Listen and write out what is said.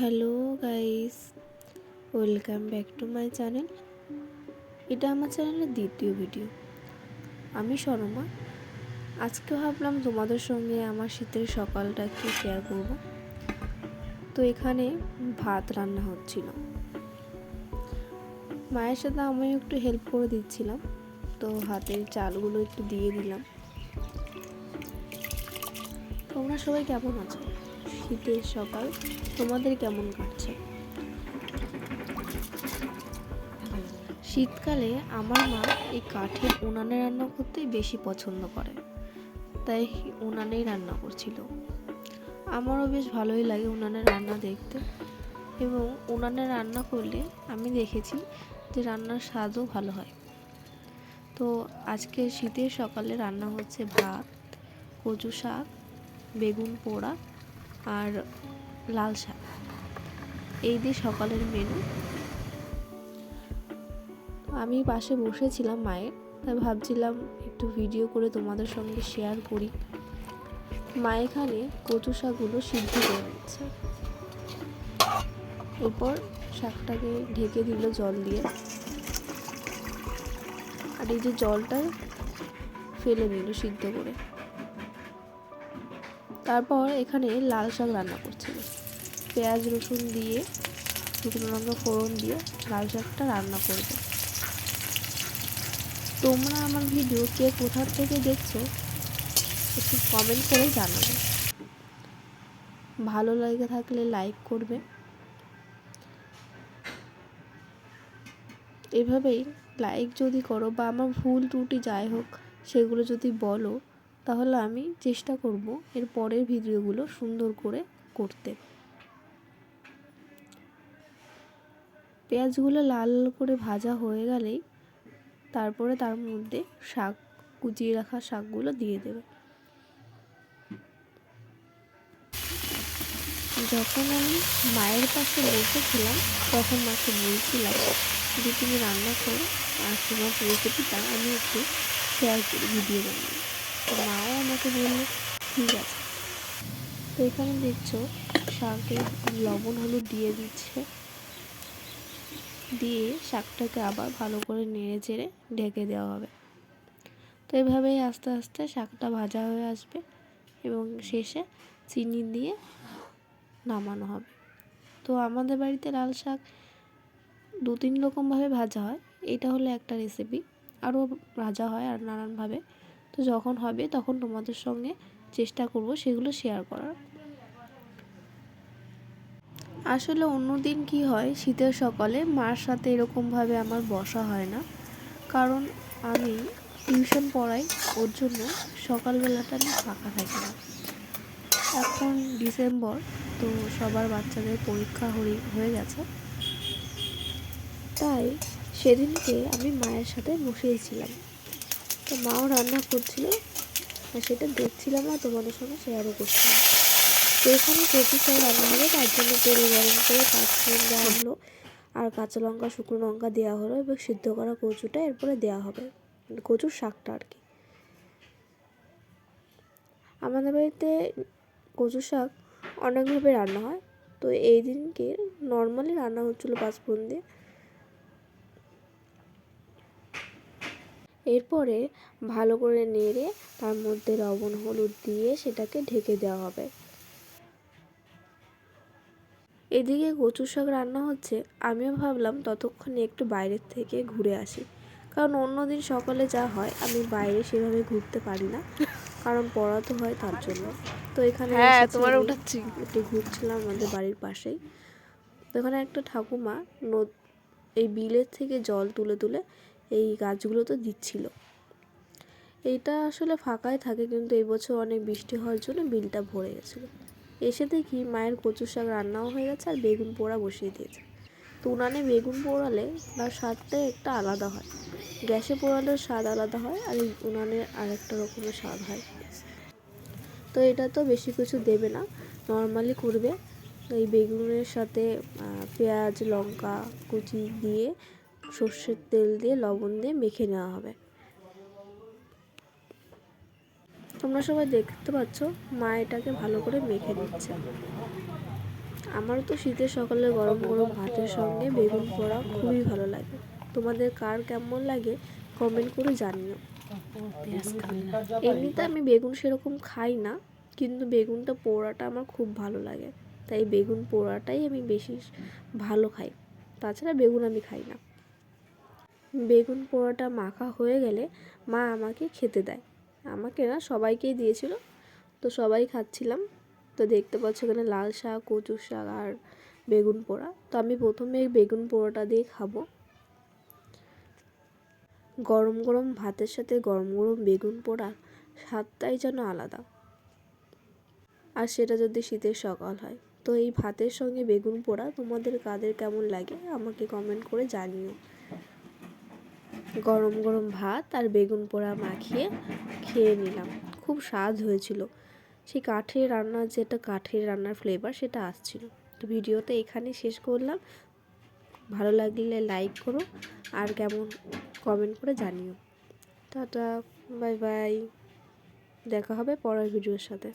Hello guys, welcome back to my channel. এটা আমার চ্যানেলের দ্বিতীয় ভিডিও। আমি শর্মা। আজকে ভাবলাম তোমাদের সঙ্গে আমার শীতের সকালটা একটু শেয়ার করব। তো এখানে ভাত রান্না হচ্ছিল, মায়ের সাথে আমি একটু হেল্প করে দিচ্ছিলাম। তো হাতের চালগুলো একটু দিয়ে দিলাম। তোমরা সবাই কেমন আছো? শীতের সকাল তোমাদের কেমন কাটছে? শীতকালে আমার মা এই কাঠের উনানে রান্না করতেই বেশি পছন্দ করে, তাই উনানেই রান্না করছিল। আমারও বেশ ভালোই লাগে উনানে রান্না দেখতে, এবং উনানে রান্না করলে আমি দেখেছি যে রান্নার স্বাদও ভালো হয়। তো আজকে শীতের সকালে রান্না হচ্ছে ভাত, কচু শাক, বেগুন পোড়া আর লাল শাক। এই দিয়ে সকালের মেনু। আমি পাশে বসেছিলাম মায়ের, তাই ভাবছিলাম একটু ভিডিও করে তোমাদের সঙ্গে শেয়ার করি। মা এখানে কচু শাকগুলো সিদ্ধ করে নিচ্ছে, এরপর শাকটাকে ঢেকে দিল জল দিয়ে, আর এই যে জলটা ফেলে নিল সিদ্ধ করে। তারপর এখানে লাল শাক রান্না করছিল, পেঁয়াজ রসুন দিয়ে শুকনো লঙ্কা ফোড়ন দিয়ে লাল শাকটা রান্না করবে। তোমরা আমার ভিডিও কে কোথা থেকে দেখছো একটু কমেন্ট করে জানাবে। ভালো লাগে থাকলে লাইক করবে। এভাবেই লাইক যদি করো বা আমার ভুল ত্রুটি যাই হোক সেগুলো যদি বলো, তাহলে আমি চেষ্টা করব এর পরের ভিডিওগুলো সুন্দর করে করতে। পেঁয়াজগুলো লাল করে ভাজা হয়ে গেলেই তারপরে তার মধ্যে শাক, কুচিয়ে রাখা শাকগুলো দিয়ে দেবে। যখন আমি মায়ের পাশে বসেছিলাম তখন মাকে বলছিলাম যে তুমি রান্না করো, আর তোমার রেসিপিটা আমি একটু শেয়ার করি ভিডিও বানিয়ে। তো মাও আমাকে বললো ঠিক আছে। তো এখানে দেখছো শাকে লবণ হলুদ দিয়ে দিচ্ছে, দিয়ে শাকটাকে আবার ভালো করে নেড়ে চেড়ে ঢেকে দেওয়া হবে। তো এভাবেই আস্তে আস্তে শাকটা ভাজা হয়ে আসবে এবং শেষে চিনি দিয়ে নামানো হবে। তো আমাদের বাড়িতে লাল শাক 2-3 রকমভাবে ভাজা হয়, এটা হলো একটা রেসিপি, আরও ভাজা হয় আর নানানভাবে। তো যখন হবে তখন তোমাদের সঙ্গে চেষ্টা করব সেগুলো শেয়ার করার। আসলে অন্যদিন কি হয়, শীতের সকালে মার সাথে এরকমভাবে আমার বসা হয় না, কারণ আমি টিউশন পড়াই, ওর জন্য সকালবেলাটা আমি ফাঁকা থাকি না। এখন ডিসেম্বর, তো সবার বাচ্চাদের পরীক্ষা হয়ে গেছে, তাই সেদিনকে আমি মায়ের সাথে বসেছিলাম। তো মাও রান্না করছিল আর সেটা দেখছিলাম আর তোমাদের সঙ্গে শেয়ারও করছিলাম। তো এখানে কচু শাক রান্না হবে, তার জন্য তেল গরম করে পাঁচফোড়ন দেওয়া হলো আর কাঁচা লঙ্কা শুকনো লঙ্কা দেওয়া হলো এবং সিদ্ধ করা কচুটা এরপরে দেওয়া হবে, কচুর শাকটা আর কি। আমাদের বাড়িতে কচু শাক অনেকভাবে রান্না হয়, তো এই দিনকে নর্মালি রান্না হচ্ছিলো পাঁচফোড়ন দিয়ে। এরপরে ভালো করে নেড়ে তার মধ্যে লবণ হলুদ দিয়ে সেটাকে ঢেকে দেওয়া হবে। এদিকে কচু শাক রান্না হচ্ছে, আমিও ভাবলাম ততক্ষণে একটু বাইরের থেকে ঘুরে আসি, কারণ অন্যদিন সকালে যা হয় আমি বাইরে সেভাবে ঘুরতে পারি না, কারণ পড়াতে হয় তার জন্য। তো এখানে একটু ঘুরছিলাম আমাদের বাড়ির পাশেই। তো এখানে একটা ঠাকুমা এই বিলের থেকে জল তুলে তুলে এই গাছগুলোতে দিচ্ছিল। এইটা আসলে ফাঁকাই থাকে, কিন্তু এই বছর অনেক বৃষ্টি হওয়ার জন্য বিলটা ভরে গেছিলো। এসে দেখি মায়ের কচু শাক রান্নাও হয়ে গেছে আর বেগুন পোড়া বসিয়ে দিয়েছে। তো উনানে বেগুন পোড়ালে তার স্বাদটাই একটা আলাদা হয়, গ্যাসে পোড়ালেও স্বাদ আলাদা হয় আর এই উনানে আরেকটা রকমের স্বাদ হয়। তো এটা তো বেশি কিছু দেবে না, নর্মালি করবে। এই বেগুনের সাথে পেঁয়াজ লঙ্কা কুচি দিয়ে সর্ষের তেল দিয়ে লবণ দিয়ে মেখে নেওয়া হবে। তোমরা সবাই দেখতে পাচ্ছ মা এটাকে ভালো করে মেখে নিচ্ছে। আমারও তো শীতের সকালে গরম গরম ভাতের সঙ্গে বেগুন পোড়া খুবই ভালো লাগে। তোমাদের কার কেমন লাগে কমেন্ট করে জানিও। এমনিতে আমি বেগুন সেরকম খাই না, কিন্তু বেগুনটা পোড়াটা আমার খুব ভালো লাগে, তাই বেগুন পোড়াটাই আমি বেশি ভালো খাই। তাছাড়া বেগুন আমি খাই না। বেগুন পোড়াটা মাখা হয়ে গেলে মা আমাকে খেতে দেয়, আমাকে না সবাইকেই দিয়েছিল। তো সবাই খাচ্ছিলাম। তো দেখতে পাচ্ছ এখানে লাল শাক, কচুর শাক আর বেগুন পোড়া। তো আমি প্রথমে বেগুন পোড়াটা দিয়ে খাবো। গরম গরম ভাতের সাথে গরম গরম বেগুন পোড়া স্বাদটাই যেন আলাদা, আর সেটা যদি শীতের সকাল হয়। তো এই ভাতের সঙ্গে বেগুন পোড়া তোমাদের কাদের কেমন লাগে আমাকে কমেন্ট করে জানিও। গরম গরম ভাত আর বেগুন পোড়া মাখিয়ে খেয়ে নিলাম, খুব স্বাদ হয়েছিল। সেই কাঠের রান্নার যেটা কাঠের রান্নার ফ্লেভার সেটা আসছিল। তো ভিডিওটা এখানে শেষ করলাম। ভালো লাগলে লাইক করো আর কেমন কমেন্ট করে জানিও। টাটা, বাই বাই, দেখা হবে পরের ভিডিওর সাথে।